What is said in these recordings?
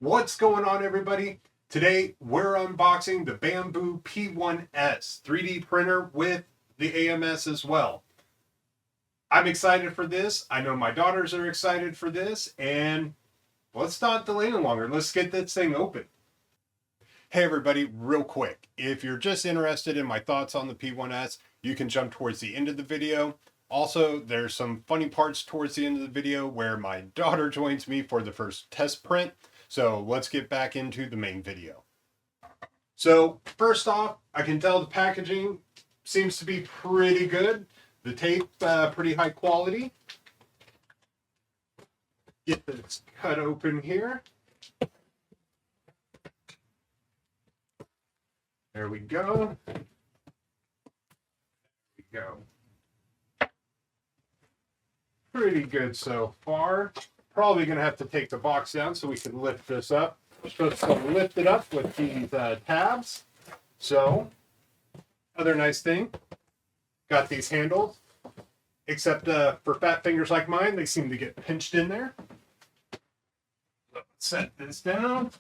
What's going on, everybody? Today we're unboxing the Bambu P1S 3D printer with the AMS as well. I'm excited for this. I know my daughters are excited for this, and let's not delay any longer. Let's get this thing open. Hey everybody, real quick, if you're just interested in my thoughts on the P1S, you can jump towards the end of the video. Also, there's some funny parts towards the end of the video where my daughter joins me for the first test print. So let's get back into the main video. So first off, I can tell the packaging seems to be pretty good. The tape, pretty high quality. Get this cut open here. There we go. There we go. Pretty good so far. Probably going to have to take the box down so we can lift this up. We're supposed to lift it up with these tabs. So, other nice thing, got these handles. Except for fat fingers like mine, they seem to get pinched in there. Let's set this down.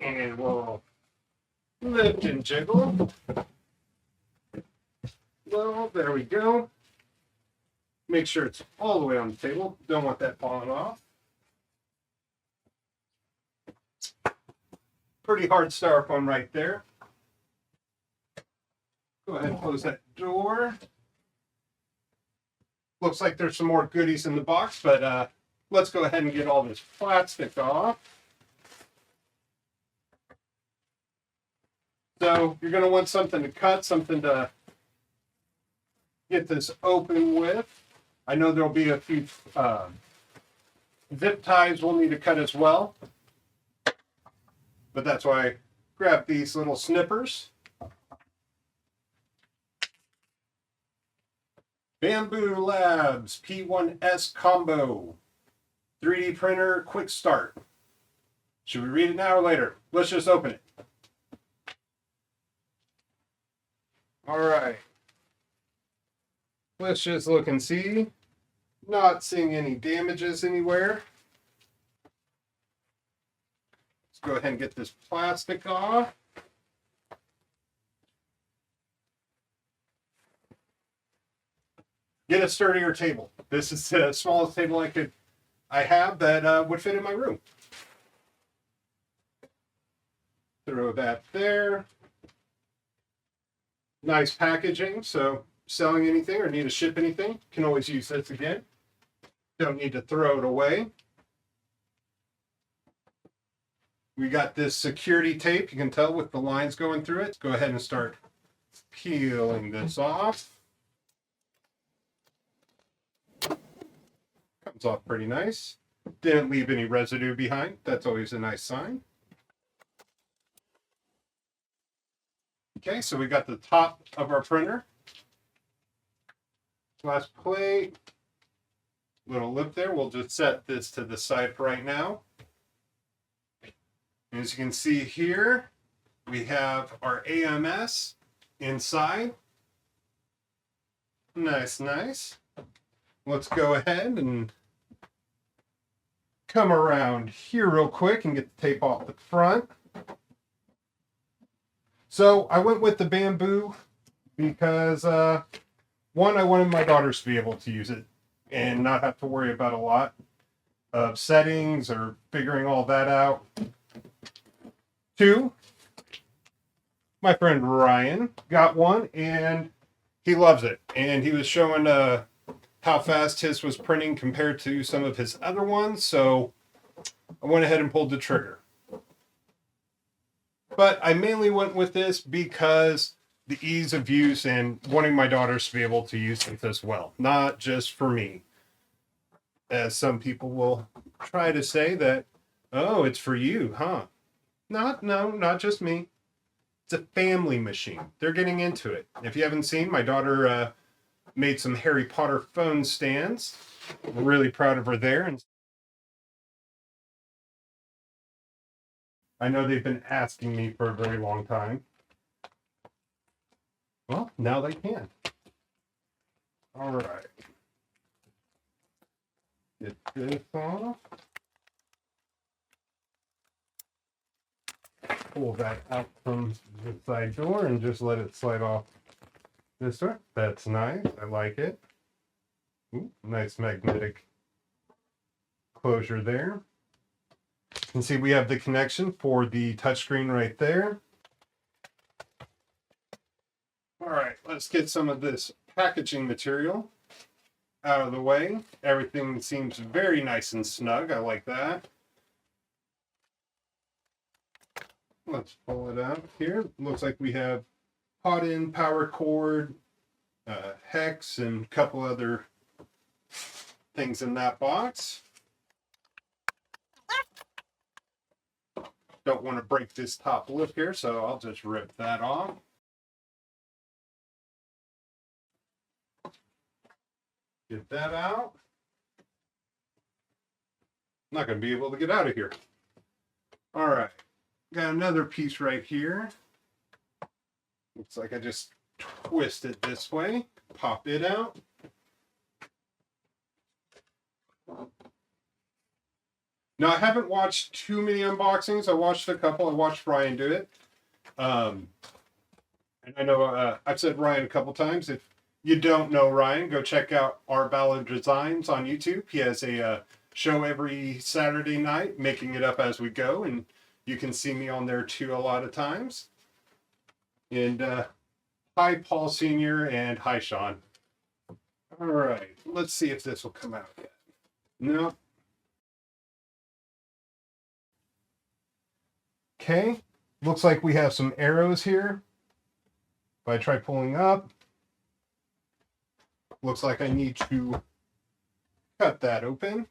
And we'll lift and jiggle. Well, there we go. Make sure it's all the way on the table. Don't want that falling off. Pretty hard styrofoam right there. Go ahead and close that door. Looks like there's some more goodies in the box, but let's go ahead and get all this plastic off. So you're going to want something to cut, something to get this open with. I know there'll be a few zip ties we'll need to cut as well. But that's why I grabbed these little snippers. Bambu Labs P1S Combo 3D printer quick start. Should we read it now or later? Let's just open it. All right. Let's just look and see. Not seeing any damages anywhere. Let's go ahead and get this plastic off. Get a sturdier table. This is the smallest table I have that would fit in my room. Throw that there. Nice packaging, so selling anything or need to ship anything, can always use this again. Don't need to throw it away. We got this security tape, you can tell with the lines going through it. Go ahead and start peeling this off. Comes off pretty nice. Didn't leave any residue behind. That's always a nice sign. Okay, so we got the top of our printer. Glass plate. Little lip there. We'll just set this to the side for right now. As you can see here, we have our AMS inside. Nice, nice. Let's go ahead and come around here real quick and get the tape off the front. So I went with the Bambu because one, I wanted my daughters to be able to use it and not have to worry about a lot of settings or figuring all that out. Two, my friend Ryan got one and he loves it. And he was showing how fast his was printing compared to some of his other ones. So I went ahead and pulled the trigger. But I mainly went with this because the ease of use and wanting my daughters to be able to use it as well. Not just for me. As some people will try to say that, oh, it's for you, huh? No, not just me. It's a family machine. They're getting into it. If you haven't seen, my daughter made some Harry Potter phone stands. I'm really proud of her there. And I know they've been asking me for a very long time. Well, now they can. All right. Get this off. pull that out from the side door and just let it slide off this way. That's nice. I like it. Ooh, nice magnetic closure there. You can see we have the connection for the touchscreen right there. All right, let's get some of this packaging material out of the way. Everything seems very nice and snug. I like that. Let's pull it out here. Looks like we have hot-in power cord, hex, and a couple other things in that box. Don't want to break this top lip here, so I'll just rip that off. Get that out. I'm not going to be able to get out of here. All right. Got another piece right here. Looks like I just twist it this way. Pop it out. Now, I haven't watched too many unboxings. I watched a couple. I watched Ryan do it. And I know I've said Ryan a couple times. If you don't know Ryan, go check out Our Ballad Designs on YouTube. He has a show every Saturday night, making it up as we go. And you can see me on there too a lot of times. And hi, Paul Sr. and hi, Sean. All right. Let's see if this will come out yet. No. Okay, looks like we have some arrows here. If I try pulling up, looks like I need to cut that open.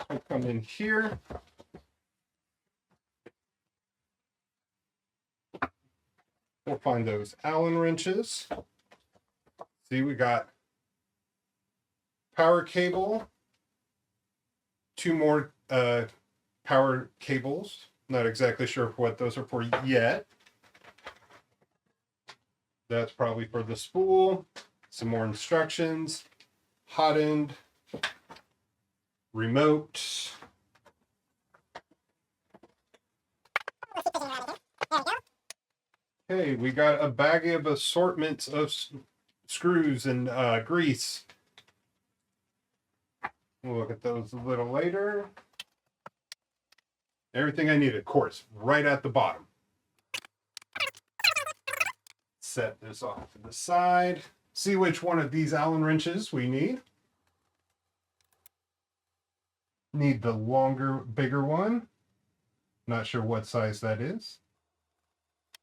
I'll come in here. We'll find those Allen wrenches. See, we got power cable, two more power cables. Not exactly sure what those are for yet. That's probably for the spool. Some more instructions. Hot end. Remote. Okay, we got a bag of assortments of screws and grease. We'll look at those a little later. Everything I need, of course, right at the bottom. Set this off to the side. See which one of these Allen wrenches we need. Need the longer, bigger one. Not sure what size that is.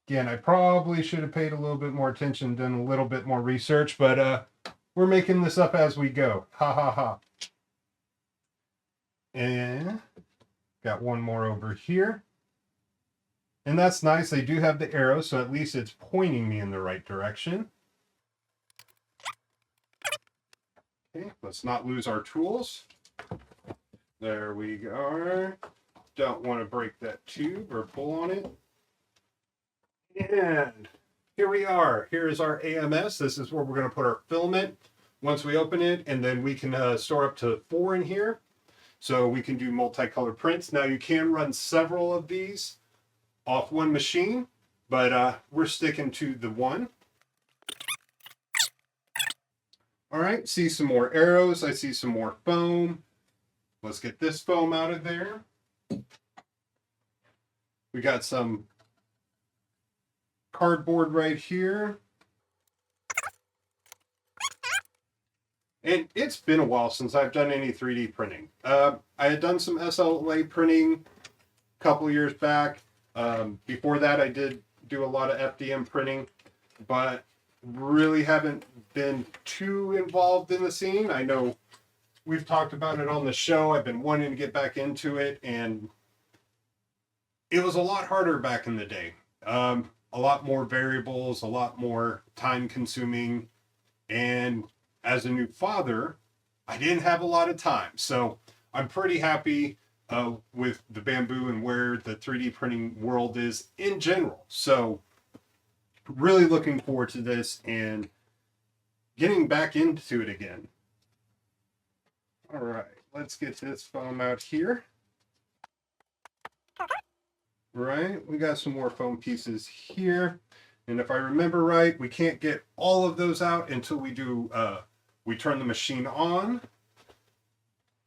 Again, I probably should have paid a little bit more attention, done a little bit more research, but we're making this up as we go. Ha ha ha. And got one more over here. And that's nice. They do have the arrow, so at least it's pointing me in the right direction. Okay, let's not lose our tools. There we go. Don't want to break that tube or pull on it. And here we are. Here is our AMS. This is where we're going to put our filament once we open it, and then we can store up to 4 in here. So we can do multicolored prints. Now you can run several of these off one machine, but we're sticking to the one. All right, see some more arrows. I see some more foam. Let's get this foam out of there. We got some cardboard right here. And it's been a while since I've done any 3D printing. I had done some SLA printing a couple years back. Before that, I did do a lot of FDM printing, but really haven't been too involved in the scene. I know we've talked about it on the show. I've been wanting to get back into it, and it was a lot harder back in the day. A lot more variables, a lot more time consuming, and as a new father, I didn't have a lot of time. So I'm pretty happy with the Bambu and where the 3D printing world is in general. So really looking forward to this and getting back into it again. All right, let's get this foam out here. right? We got some more foam pieces here. And if I remember right, we can't get all of those out until we do, we turn the machine on.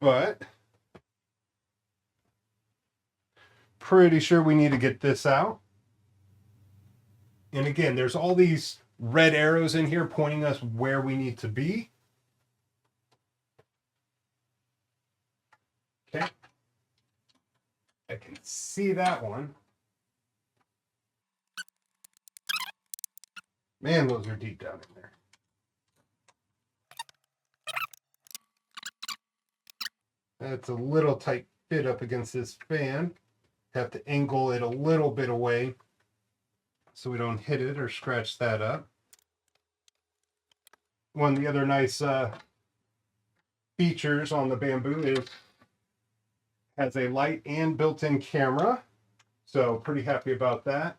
But pretty sure we need to get this out. And again, there's all these red arrows in here pointing us where we need to be. Okay. I can see that one. Man, those are deep down in there. That's a little tight fit up against this fan. Have to angle it a little bit away so we don't hit it or scratch that up. One of the other nice features on the Bambu is has a light and built-in camera. So pretty happy about that.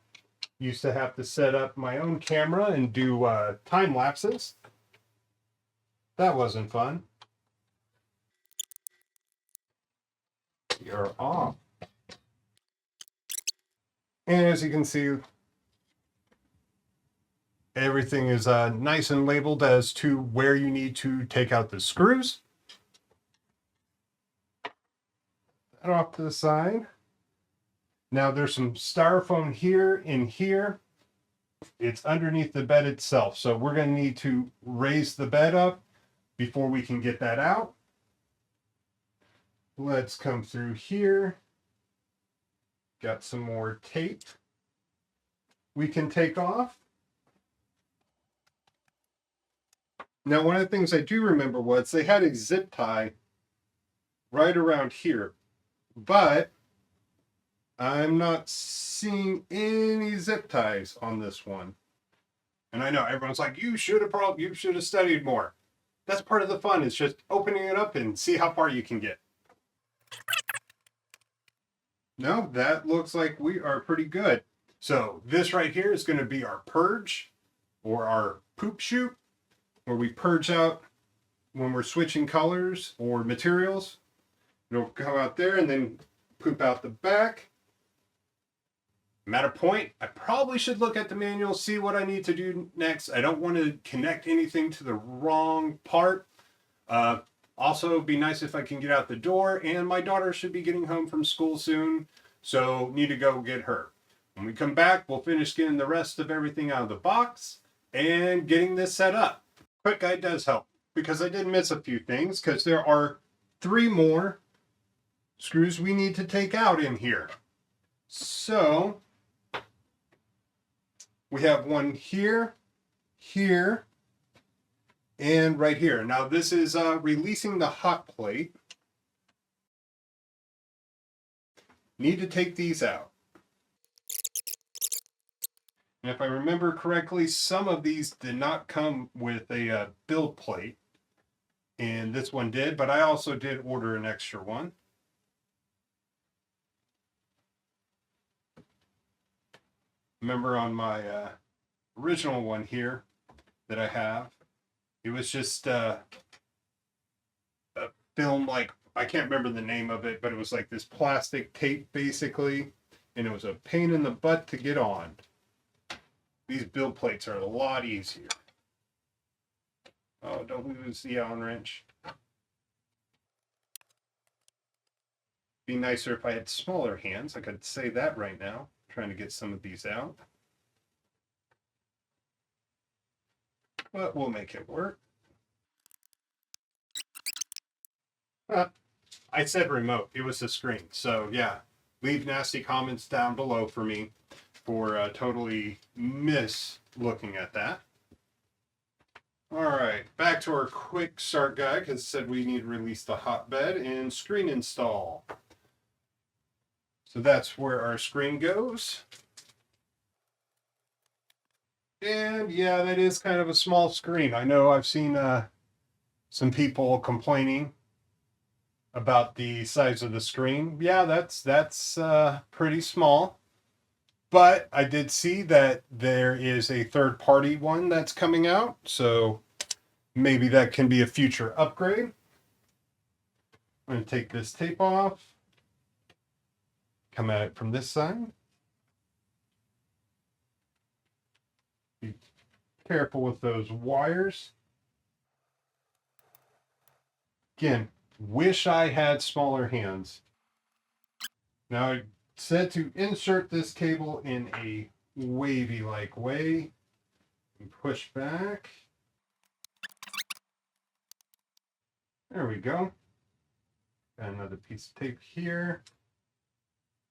Used to have to set up my own camera and do time lapses. That wasn't fun. You're off. And as you can see, everything is nice and labeled as to where you need to take out the screws. That off to the side. Now there's some styrofoam here and here. It's underneath the bed itself. So we're going to need to raise the bed up before we can get that out. Let's come through here. Got some more tape we can take off. Now, one of the things I do remember was they had a zip tie right around here, but I'm not seeing any zip ties on this one. And I know everyone's like, you should have studied more. That's part of the fun. It's just opening it up and see how far you can get. No, that looks like we are pretty good. So this right here is going to be our purge or our poop chute, where we purge out when we're switching colors or materials. It'll come out there and then poop out the back. Matter point, I probably should look at the manual, see what I need to do next. I don't want to connect anything to the wrong part. Also, it'd be nice if I can get out the door, and my daughter should be getting home from school soon, so need to go get her. When we come back, we'll finish getting the rest of everything out of the box and getting this set up. Quick guide does help, because I did miss a few things, because there are 3 more screws we need to take out in here. So we have one here, here, and right here. Now this is releasing the hot plate. Need to take these out. And if I remember correctly, some of these did not come with a build plate, and this one did, but I also did order an extra one. Remember on my original one here that I have, it was just a film, like, I can't remember the name of it, but it was like this plastic tape basically, and it was a pain in the butt to get on. These build plates are a lot easier. Oh, don't lose the Allen wrench. Be nicer if I had smaller hands. I could say that right now. Trying to get some of these out. But we'll make it work. I said remote. It was the screen. So yeah, leave nasty comments down below for me for totally miss looking at that. All right, back to our quick start guide, because it said we need to release the hotbed and screen install. So that's where our screen goes. And yeah, that is kind of a small screen. I know I've seen some people complaining about the size of the screen. Yeah, that's pretty small. But I did see that there is a third-party one that's coming out, so maybe that can be a future upgrade. I'm going to take this tape off. Come at it from this side. Be careful with those wires. Again, wish I had smaller hands. Now I said to insert this cable in a wavy-like way and push back. There we go. Got another piece of tape here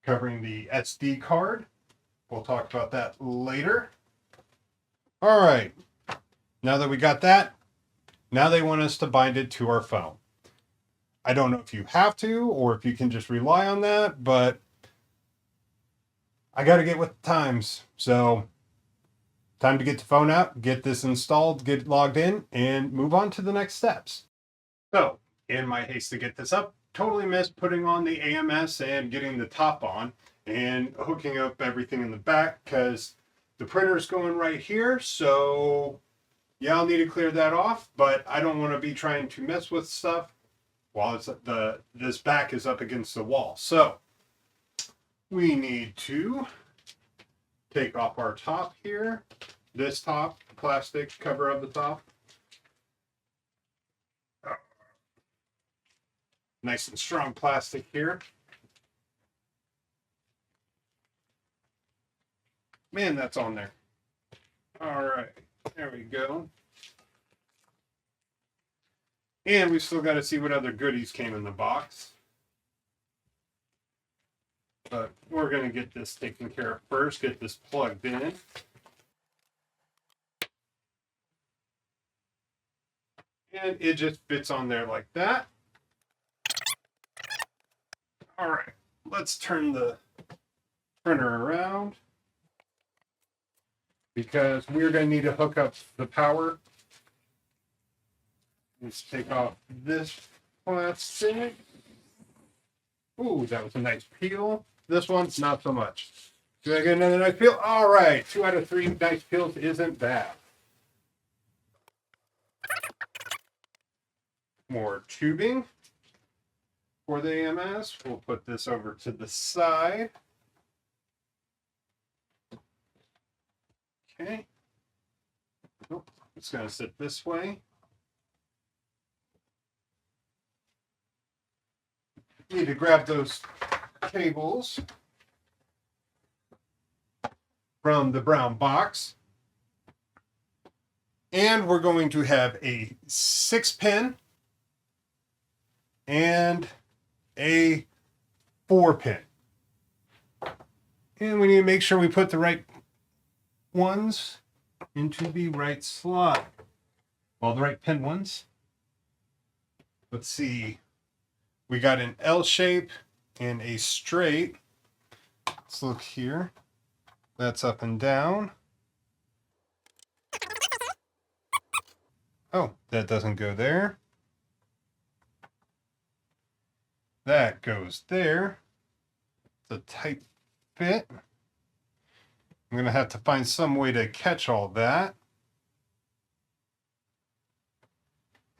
covering the SD card. We'll talk about that later. All right. Now that we got that, now they want us to bind it to our phone. I don't know if you have to or if you can just rely on that, but I got to get with the times. So time to get the phone out, get this installed, get logged in, and move on to the next steps. So in my haste to get this up, totally missed putting on the AMS and getting the top on and hooking up everything in the back because the printer's going right here. So yeah, I'll need to clear that off, but I don't want to be trying to mess with stuff while it's this back is up against the wall. So we need to take off our top here, this top, plastic cover of the top. Nice and strong plastic here. Man, that's on there. All right, there we go. And we still got to see what other goodies came in the box. But we're going to get this taken care of first, get this plugged in. And it just fits on there like that. All right, let's turn the printer around because we're going to need to hook up the power. Let's take off this plastic. Ooh, that was a nice peel. This one's not so much. Do I get another nice peel? All right, 2 out of 3 nice peels isn't bad. More tubing for the AMS. We'll put this over to the side. Okay. Nope, it's going to sit this way. Need to grab those cables from the brown box. And we're going to have a 6-pin and a 4-pin. And we need to make sure we put the right ones into the right slot. Well, the right pin ones. Let's see. We got an L shape and a straight. Let's look here. That's up and down. Oh, that doesn't go there. That goes there. It's a tight fit. I'm going to have to find some way to catch all that.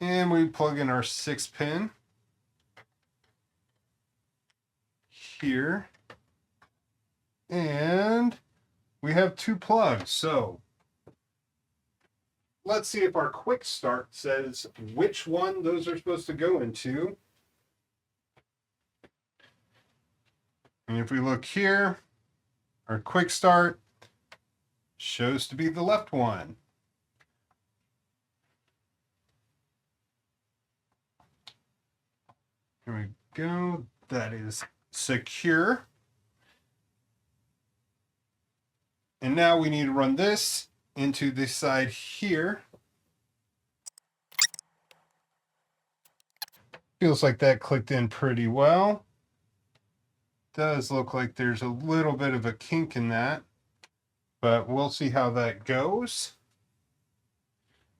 And we plug in our 6-pin here. And we have 2 plugs. So let's see if our quick start says which one those are supposed to go into. And if we look here, our quick start shows to be the left one. Here we go. That is secure. And now we need to run this into this side here. Feels like that clicked in pretty well. Does look like there's a little bit of a kink in that, but we'll see how that goes.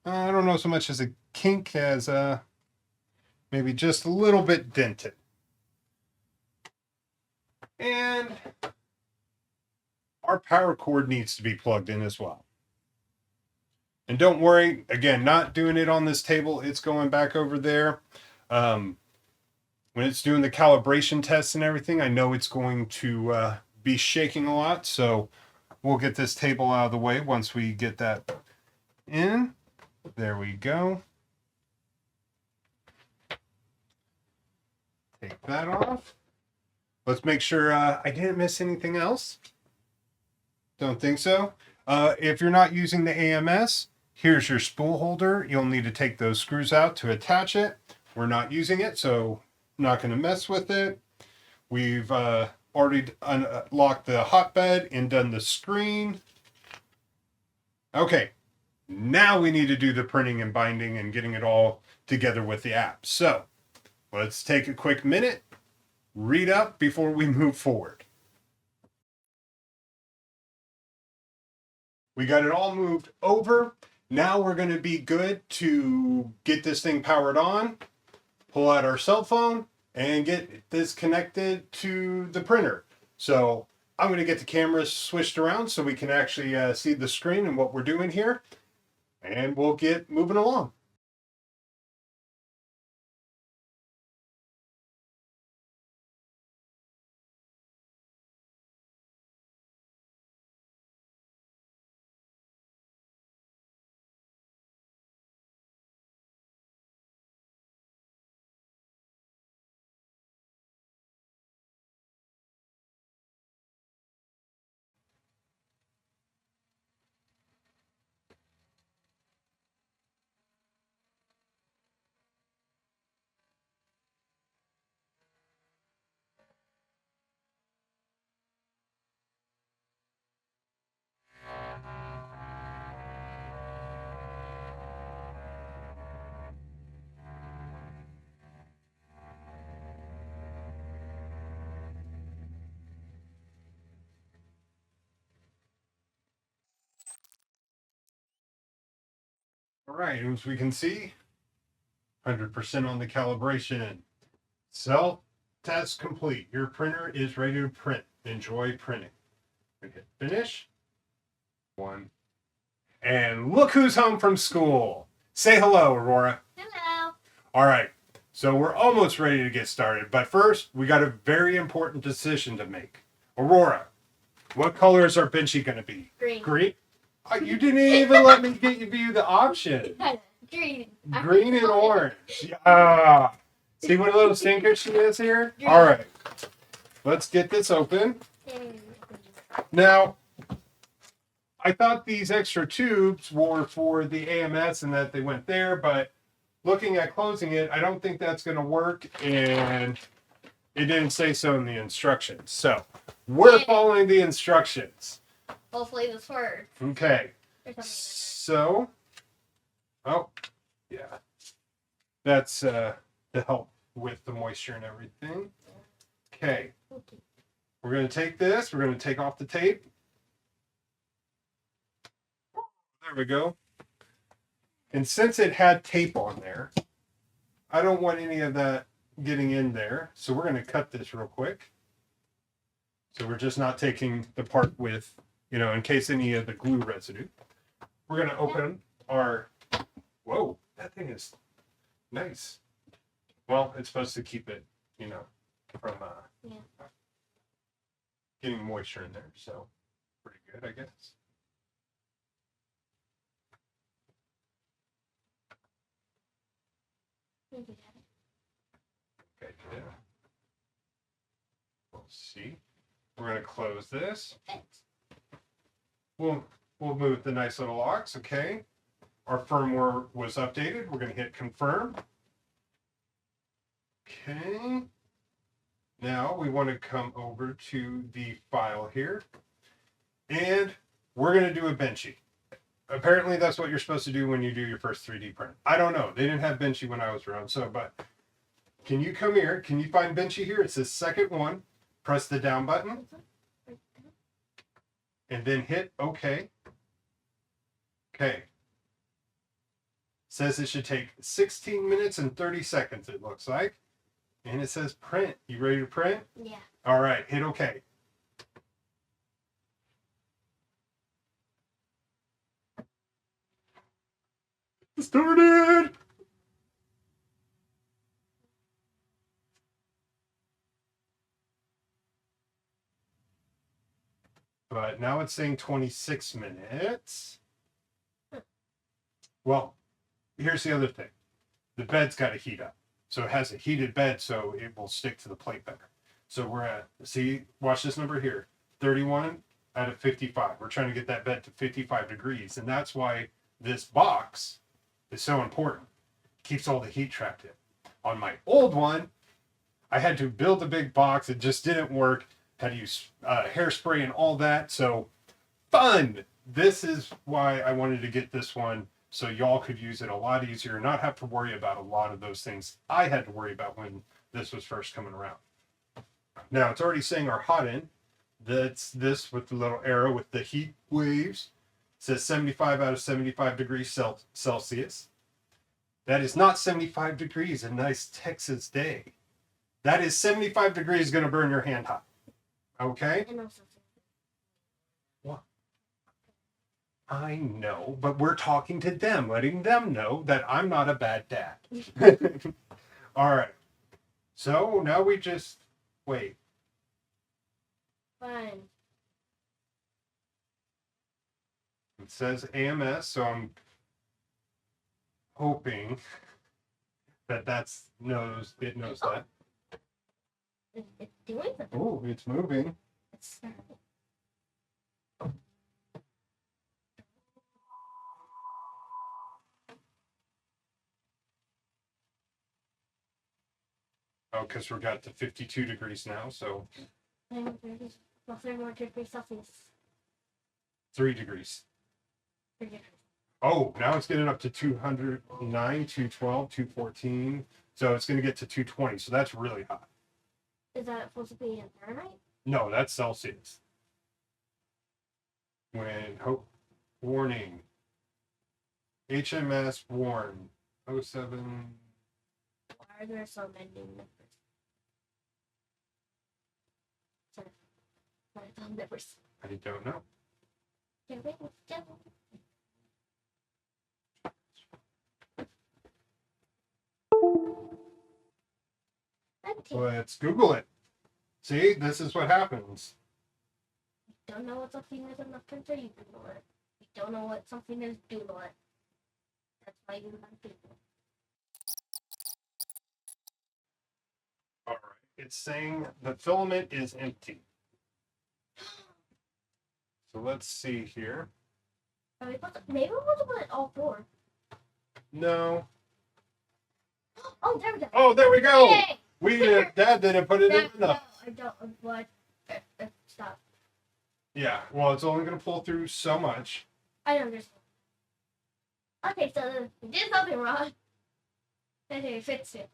I don't know so much as a kink as maybe just a little bit dented. And our power cord needs to be plugged in as well. And don't worry, again, not doing it on this table, it's going back over there. When it's doing the calibration tests and everything, I know it's going to be shaking a lot. So we'll get this table out of the way once we get that in. There we go. Take that off. Let's make sure I didn't miss anything else. Don't think so. If you're not using the AMS, here's your spool holder. You'll need to take those screws out to attach it. We're not using it, so not going to mess with it. We've already unlocked the hotbed and done the screen. Okay, now we need to do the printing and binding and getting it all together with the app. So let's take a quick minute, read up before we move forward. We got it all moved over. Now we're going to be good to get this thing powered on, pull out our cell phone, and get this connected to the printer. So I'm going to get the cameras switched around so we can actually see the screen and what we're doing here. And we'll get moving along. All right, as we can see, 100% on the calibration. Cell test complete. Your printer is ready to print. Enjoy printing. We hit finish. One. And look who's home from school. Say hello, Aurora. Hello. All right, so we're almost ready to get started. But first, we got a very important decision to make. Aurora, what color is our Benchy going to be? Green. Green? Oh, you didn't even let me get you the option. Green. Green and orange. Ah. See what a little stinker she is here? Green. All right. Let's get this open. Now, I thought these extra tubes were for the AMS and that they went there, but looking at closing it, I don't think that's going to work, and it didn't say so in the instructions. So, we're following the instructions. Hopefully this works. Okay. So, oh, yeah. That's to help with the moisture and everything. Okay. We're going to take this. We're going to take off the tape. There we go. And since it had tape on there, I don't want any of that getting in there. So we're going to cut this real quick. So we're just not taking the part with, in case any of the glue residue. We're going to open our, whoa, that thing is nice. Well, it's supposed to keep it, from getting moisture in there. So pretty good, I guess. Okay, yeah. We'll see. We're going to close this. We'll move the nice little locks, okay? Our firmware was updated. We're going to hit confirm. Okay. Now we want to come over to the file here. And we're going to do a Benchy. Apparently that's what you're supposed to do when you do your first 3D print. I don't know. They didn't have Benchy when I was around. So, but can you come here? Can you find Benchy here? It's the second one. Press the down button. And then hit OK. Okay. Says it should take 16 minutes and 30 seconds, it looks like. And it says print. You ready to print? Yeah. All right. Hit OK. Started! But now it's saying 26 minutes. Well, here's the other thing. The bed's got to heat up. So it has a heated bed, so it will stick to the plate better. So we're at, see, watch this number here, 31 out of 55. We're trying to get that bed to 55 degrees. And that's why this box is so important. It keeps all the heat trapped in. On my old one, I had to build a big box. It just didn't work. Had to use hairspray and all that. So fun. This is why I wanted to get this one, so y'all could use it a lot easier, not have to worry about a lot of those things I had to worry about when this was first coming around. Now it's already saying our hot end. That's this with the little arrow with the heat waves. It says 75 out of 75 degrees Celsius. That is not 75 degrees, a nice Texas day. That is 75 degrees going to burn your hand hot. Okay? What? I know, but we're talking to them, letting them know that I'm not a bad dad. All right. So now we just wait. Fine. It says AMS, so I'm hoping that it knows that. It's doing something. Oh, it's moving. It's starting. Oh, because we got to 52 degrees now, so 31 degrees Celsius. 3 degrees. 3 degrees. Oh, now it's getting up to 209, 212, 214. So it's going to get to 220. So that's really hot. Is that supposed to be in Fahrenheit? No, that's Celsius. Warning. HMS warn. 07. Why are there so many numbers? Sorry. Why are there numbers? I don't know. Let's Google it. See, this is what happens. You don't know what something is in the printer, you Google it. You don't know what something is, Doodle it. That's why you learn Google. All right. It's saying the filament is empty. So let's see here. Maybe we're supposed to put it all four. No. Oh, there we go. Oh, there we go. Yay! Dad didn't put it in No, enough. I don't. What? Stop. Yeah, well, it's only going to pull through so much. I don't understand. Okay, so we did something wrong. Okay, fix it.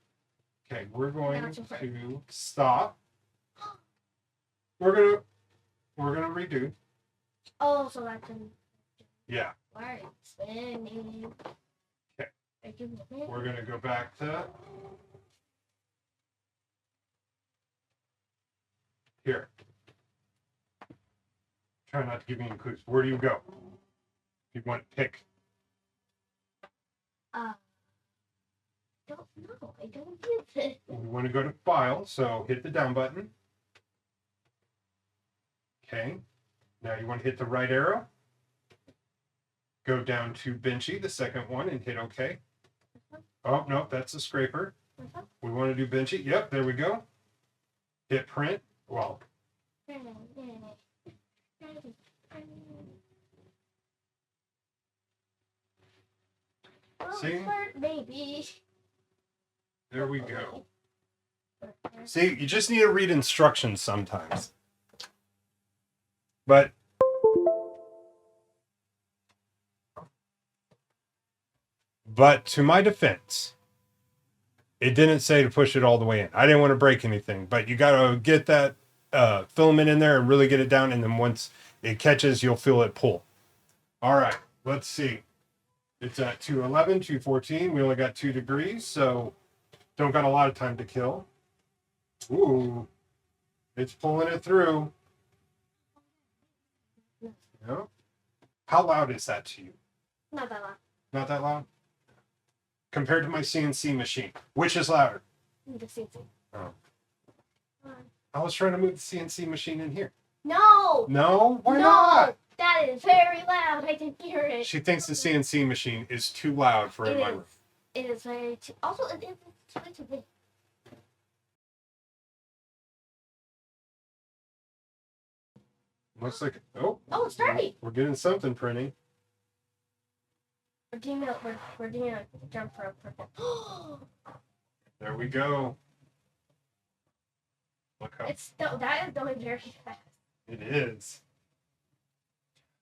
Okay, we're going Now to to stop. We're gonna redo. Oh, so that's an. Yeah. Why spinning? Okay. We're gonna go back to here. Try not to give me any clues. Where do you go? If you want to pick. Don't know. I don't use it. We want to go to File, so hit the down button. Okay. Now you want to hit the right arrow. Go down to Benchy, the second one, and hit OK. Oh, no, that's a scraper. We want to do Benchy. Yep, there we go. Hit print. Well, see? Maybe. There we go. See, you just need to read instructions sometimes. But to my defense, it didn't say to push it all the way in. I didn't want to break anything, but you got to get that filament in there and really get it down. And then once it catches, you'll feel it pull. All right, let's see. It's at 211, 214. We only got 2 degrees, so don't got a lot of time to kill. Ooh, it's pulling it through. Yeah. How loud is that to you? Not that loud. Not that loud? Compared to my CNC machine, which is louder? The CNC. Oh. I was trying to move the CNC machine in here. No. No? Why No. not? That is very loud. I can hear it. She thinks the CNC machine is too loud for It my is. room. It is very. Also, it's way too big. Looks like, oh, it's starting. we're getting something printing. We're doing a jump rope for There we go. Look how that is going very fast. it is.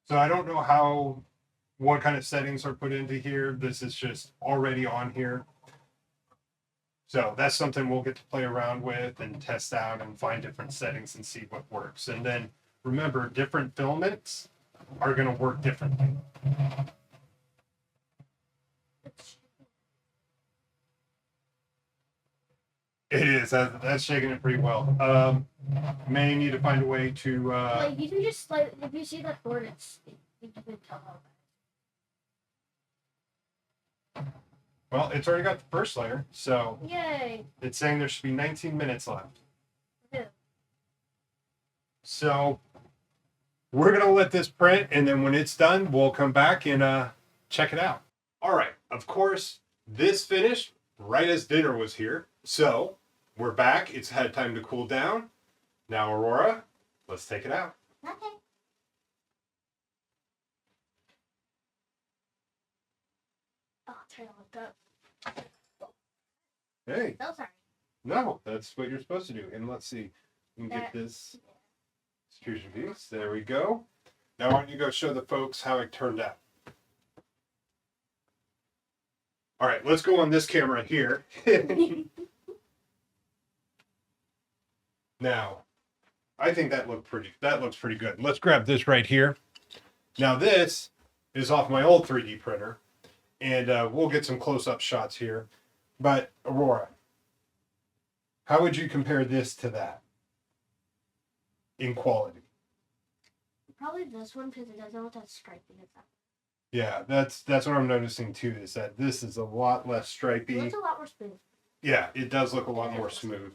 So I don't know what kind of settings are put into here. This is just already on here. So that's something we'll get to play around with and test out and find different settings and see what works. And then remember, different filaments are going to work differently. It is. That's shaking it pretty well. May need to find a way to. Like you can just if you see that board, you can tell how. Well, it's already got the first layer, so Yay! it's saying there should be 19 minutes left. Yeah. So we're gonna let this print, and then when it's done, we'll come back and check it out. All right. Of course, this finished right as dinner was here. So we're back. It's had time to cool down. Now, Aurora, let's take it out. Okay. Oh, turn it like that. Hey, Oh, sorry. no, that's what you're supposed to do. And let's see, we can get this extrusion piece. There we go. Now, why don't you go show the folks how it turned out? All right, let's go on this camera here. Now, I think that looks pretty good. Let's grab this right here. Now this is off my old 3D printer, and we'll get some close-up shots here. But Aurora, how would you compare this to that in quality? Probably this one because it doesn't have that striping at that. Yeah, that's what I'm noticing too, is that this is a lot less stripy. It looks a lot more smooth. Yeah, it does look a lot more smooth.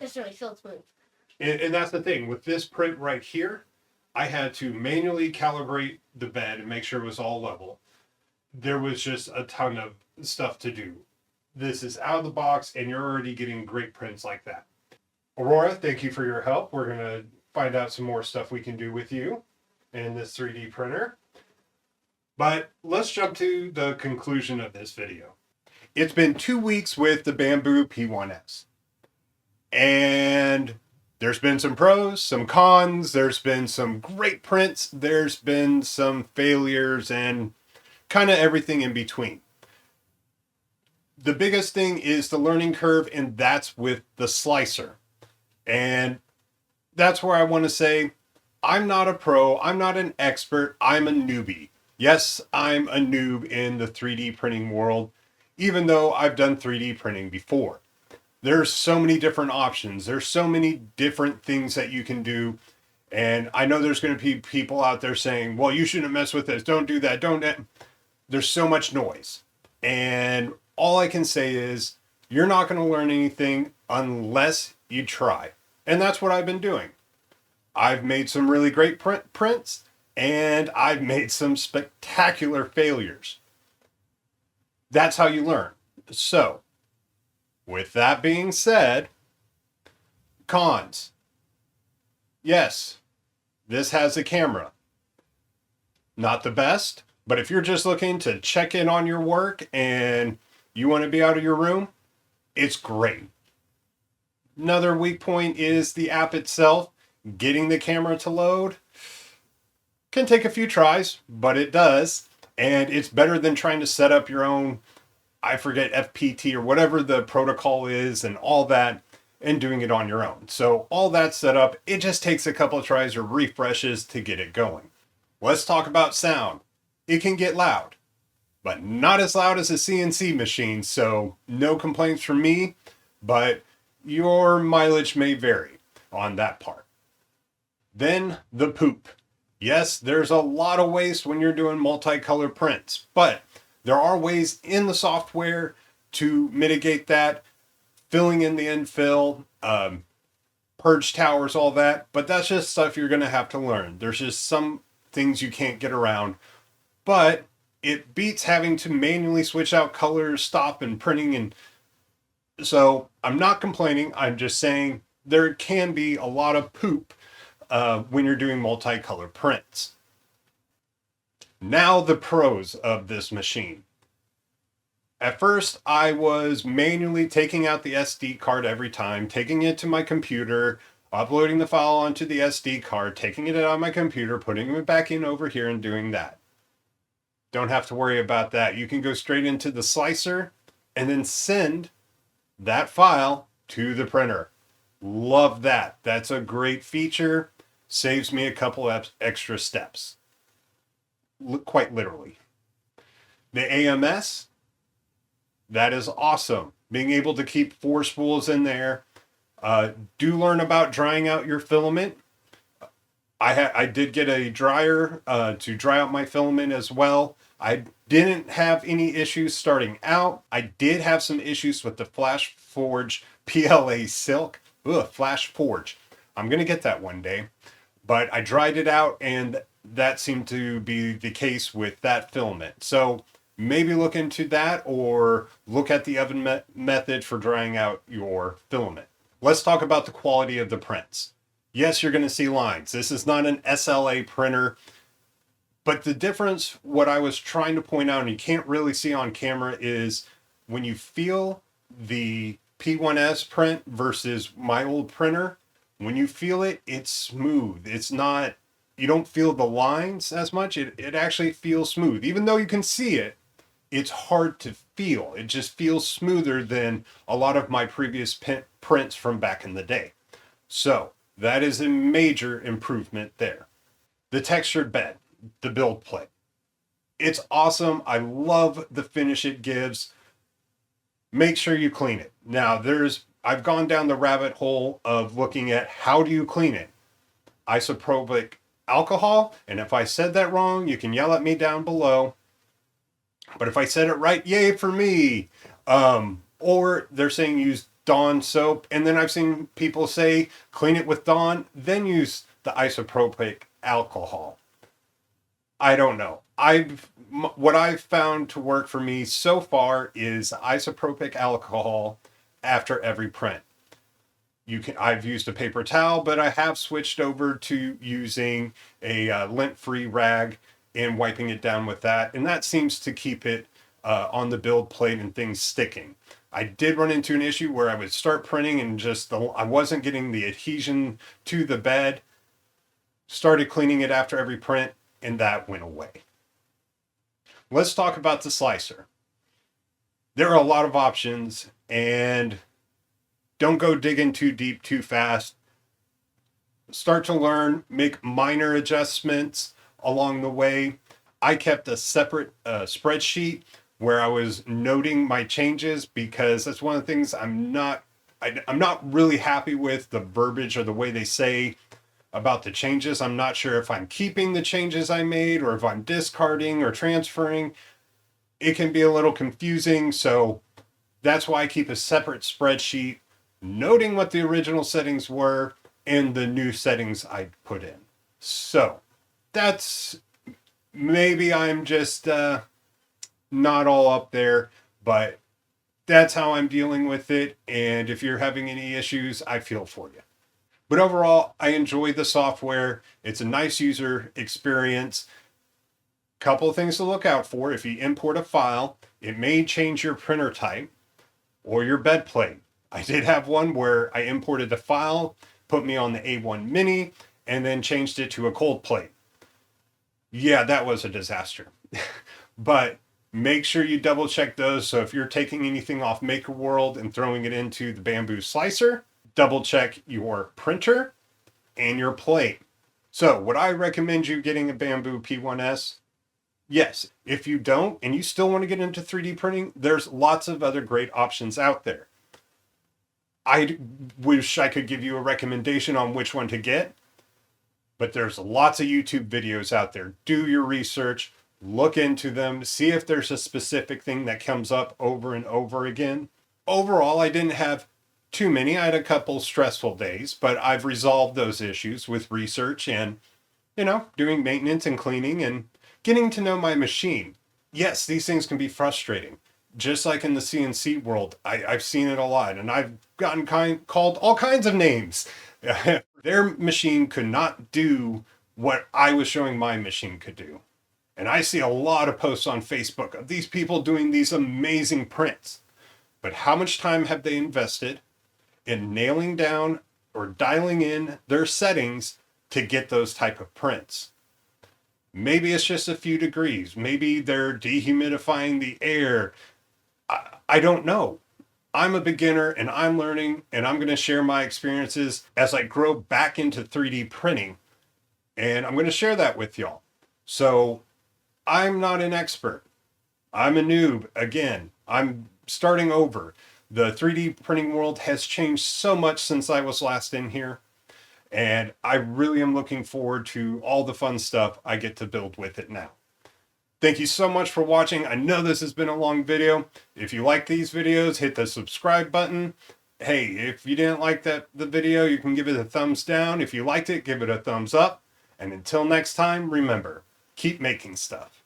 It's really feels smooth. And that's the thing with this print right here. I had to manually calibrate the bed and make sure it was all level. There was just a ton of stuff to do. This is out of the box, and you're already getting great prints like that. Aurora, thank you for your help. We're going to find out some more stuff we can do with you in this 3D printer. But let's jump to the conclusion of this video. It's been 2 weeks with the Bambu P1S. And there's been some pros, some cons, there's been some great prints, there's been some failures, and kind of everything in between. The biggest thing is the learning curve, and that's with the slicer. And that's where I want to say, I'm not a pro, I'm not an expert, I'm a newbie. Yes, I'm a noob in the 3D printing world, even though I've done 3D printing before. There's so many different options. There's so many different things that you can do. And I know there's going to be people out there saying, well, you shouldn't mess with this. Don't do that. Don't. There's so much noise. And all I can say is you're not going to learn anything unless you try. And that's what I've been doing. I've made some really great prints, and I've made some spectacular failures. That's how you learn. So, with that being said, cons. Yes, this has a camera. Not the best, but if you're just looking to check in on your work and you want to be out of your room, it's great. Another weak point is the app itself. Getting the camera to load can take a few tries, but it does. And it's better than trying to set up your own, I forget, FPT or whatever the protocol is and all that, and doing it on your own. So all that set up, it just takes a couple of tries or refreshes to get it going. Let's talk about sound. It can get loud, but not as loud as a CNC machine, so no complaints from me, but your mileage may vary on that part. Then the poop. Yes, there's a lot of waste when you're doing multicolor prints, but there are ways in the software to mitigate that, filling in the infill, purge towers, all that, but that's just stuff you're going to have to learn. There's just some things you can't get around, but it beats having to manually switch out colors, stop and printing. And so I'm not complaining. I'm just saying there can be a lot of poop when you're doing multicolor prints. Now the pros of this machine. At first, I was manually taking out the SD card every time, taking it to my computer, uploading the file onto the SD card, taking it out on my computer, putting it back in over here and doing that. Don't have to worry about that. You can go straight into the slicer and then send that file to the printer. Love that. That's a great feature. Saves me a couple extra steps. Quite literally. The AMS, that is awesome. Being able to keep 4 spools in there. Do learn about drying out your filament. I did get a dryer to dry out my filament as well. I didn't have any issues starting out. I did have some issues with the Flash Forge PLA Silk. Flash Forge. I'm going to get that one day. But I dried it out, and that seemed to be the case with that filament. So maybe look into that, or look at the oven method for drying out your filament. Let's talk about the quality of the prints. Yes, you're going to see lines. This is not an SLA printer. But the difference, what I was trying to point out, and you can't really see on camera, is when you feel the P1S print versus my old printer, when you feel it, it's smooth. It's not, you don't feel the lines as much. It actually feels smooth. Even though you can see it, it's hard to feel. It just feels smoother than a lot of my previous prints from back in the day. So that is a major improvement there. The textured bed, the build plate. It's awesome. I love the finish it gives. Make sure you clean it. Now I've gone down the rabbit hole of looking at how do you clean it. Isopropyl alcohol, and if I said that wrong, you can yell at me down below. But if I said it right, yay for me. Or they're saying use Dawn soap, and then I've seen people say clean it with Dawn, then use the isopropyl alcohol. I don't know. What I've found to work for me so far is isopropyl alcohol after every print. I've used a paper towel, but I have switched over to using a lint-free rag and wiping it down with that, and that seems to keep it on the build plate and things sticking. I did run into an issue where I would start printing and I wasn't getting the adhesion to the bed. Started cleaning it after every print, and that went away. Let's talk about the slicer. There are a lot of options, and don't go digging too deep too fast. Start to learn, make minor adjustments along the way. I kept a separate spreadsheet where I was noting my changes, because that's one of the things I'm not really happy with, the verbiage or the way they say about the changes. I'm not sure if I'm keeping the changes I made or if I'm discarding or transferring. It can be a little confusing, so that's why I keep a separate spreadsheet noting what the original settings were and the new settings I put in. So that's, maybe I'm just not all up there, but that's how I'm dealing with it. And if you're having any issues, I feel for you. But overall, I enjoy the software. It's a nice user experience. Couple of things to look out for. If you import a file, it may change your printer type or your bed plate. I did have one where I imported the file, put me on the A1 Mini, and then changed it to a cold plate. Yeah, that was a disaster. But make sure you double check those. So if you're taking anything off Maker World and throwing it into the Bambu slicer, double check your printer and your plate. So would I recommend you getting a Bambu P1S? Yes. If you don't and you still want to get into 3D printing, there's lots of other great options out there. I wish I could give you a recommendation on which one to get, but there's lots of YouTube videos out there. Do your research, look into them, see if there's a specific thing that comes up over and over again. Overall, I didn't have too many. I had a couple stressful days, but I've resolved those issues with research and, doing maintenance and cleaning and getting to know my machine. Yes, these things can be frustrating. Just like in the CNC world, I've seen it a lot, and I've gotten called all kinds of names. Their machine could not do what I was showing my machine could do. And I see a lot of posts on Facebook of these people doing these amazing prints. But how much time have they invested in nailing down or dialing in their settings to get those type of prints? Maybe it's just a few degrees. Maybe they're dehumidifying the air. I don't know. I'm a beginner and I'm learning, and I'm going to share my experiences as I grow back into 3D printing. And I'm going to share that with y'all. So I'm not an expert. I'm a noob. Again, I'm starting over. The 3D printing world has changed so much since I was last in here. And I really am looking forward to all the fun stuff I get to build with it now. Thank you so much for watching. I know this has been a long video. If you like these videos, hit the subscribe button. Hey, if you didn't like the video, you can give it a thumbs down. If you liked it, give it a thumbs up. And until next time, remember, keep making stuff.